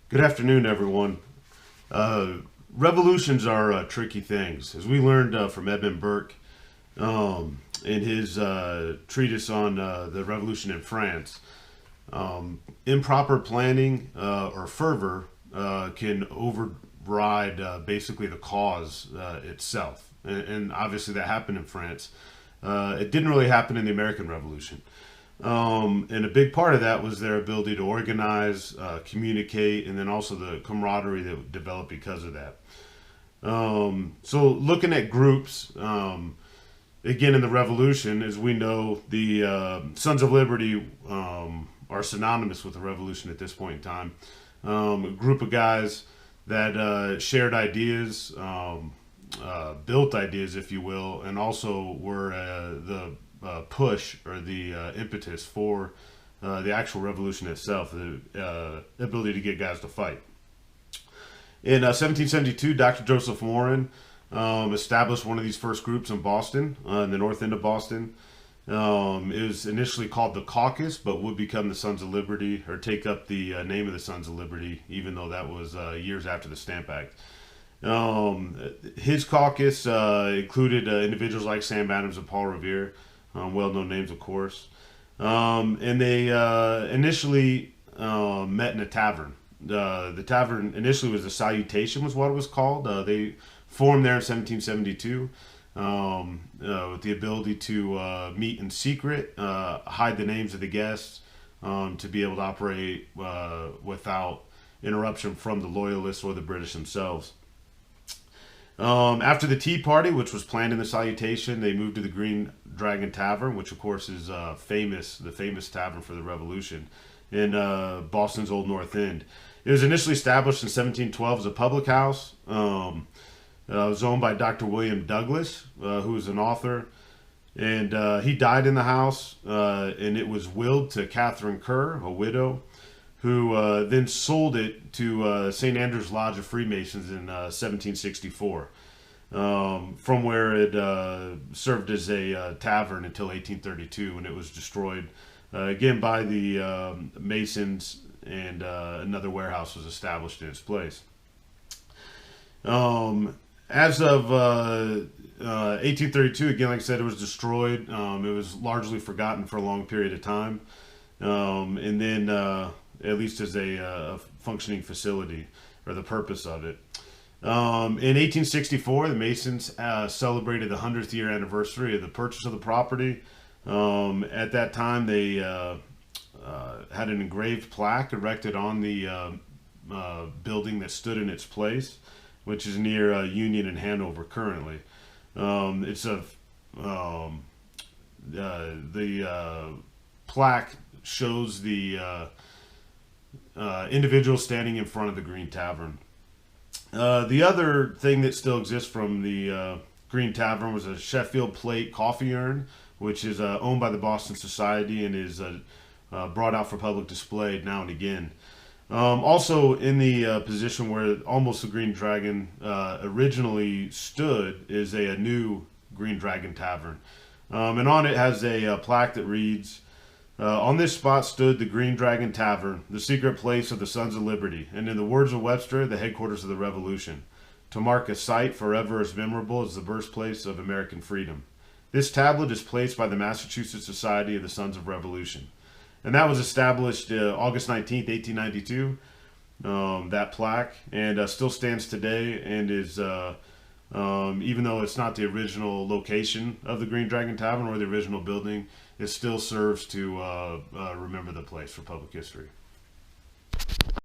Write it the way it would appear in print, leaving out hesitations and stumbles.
Good afternoon, everyone. Revolutions are tricky things. As we learned from Edmund Burke in his treatise on the revolution in France, improper planning or fervor can override basically the cause itself. And obviously, that happened in France. It didn't really happen in the American Revolution. And a big part of that was their ability to organize, communicate, and then also the camaraderie that developed because of that. So, looking at groups, again in the Revolution, as we know, the Sons of Liberty are synonymous with the Revolution at this point in time. A group of guys that shared ideas, built ideas, if you will, and also were the push or the impetus for the actual revolution itself, the ability to get guys to fight. In 1772, Dr. Joseph Warren established one of these first groups in Boston, in the north end of Boston. It was initially called the Caucus, but would become the Sons of Liberty, or take up the name of the Sons of Liberty, even though that was years after the Stamp Act. His caucus included individuals like Sam Adams and Paul Revere, well-known names, of course. And they initially met in a tavern. The tavern initially was the Salutation, was what it was called. They formed there in 1772 with the ability to meet in secret, hide the names of the guests, to be able to operate without interruption from the Loyalists or the British themselves. After the Tea Party, which was planned in the Salutation, they moved to the Green Dragon Tavern, which of course is the famous tavern for the Revolution in Boston's Old North End. It was initially established in 1712 as a public house. It was owned by Dr. William Douglas, who was an author, and he died in the house, and it was willed to Catherine Kerr, a widow, who then sold it to St. Andrew's Lodge of Freemasons in 1764, from where it served as a tavern until 1832, when it was destroyed again by the Masons, and another warehouse was established in its place. As of 1832, again, like I said, it was destroyed. It was largely forgotten for a long period of time, and then at least as a functioning facility, or the purpose of it. In 1864, the Masons celebrated the 100th year anniversary of the purchase of the property. At that time, they had an engraved plaque erected on the building that stood in its place, which is near Union and Hanover currently. It's a the plaque shows the individual standing in front of the Green Tavern. The other thing that still exists from the Green Tavern was a Sheffield plate coffee urn, which is owned by the Boston Society and is brought out for public display now and again. Also, in the position where almost the Green Dragon originally stood is a new Green Dragon Tavern. And on it has a plaque that reads, on this spot stood the Green Dragon Tavern, the secret place of the Sons of Liberty, and in the words of Webster, the headquarters of the Revolution, to mark a site forever as memorable as the birthplace of American freedom. This tablet is placed by the Massachusetts Society of the Sons of Revolution. And that was established August 19th, 1892, that plaque, and still stands today, and is, even though it's not the original location of the Green Dragon Tavern or the original building, it still serves to remember the place for public history.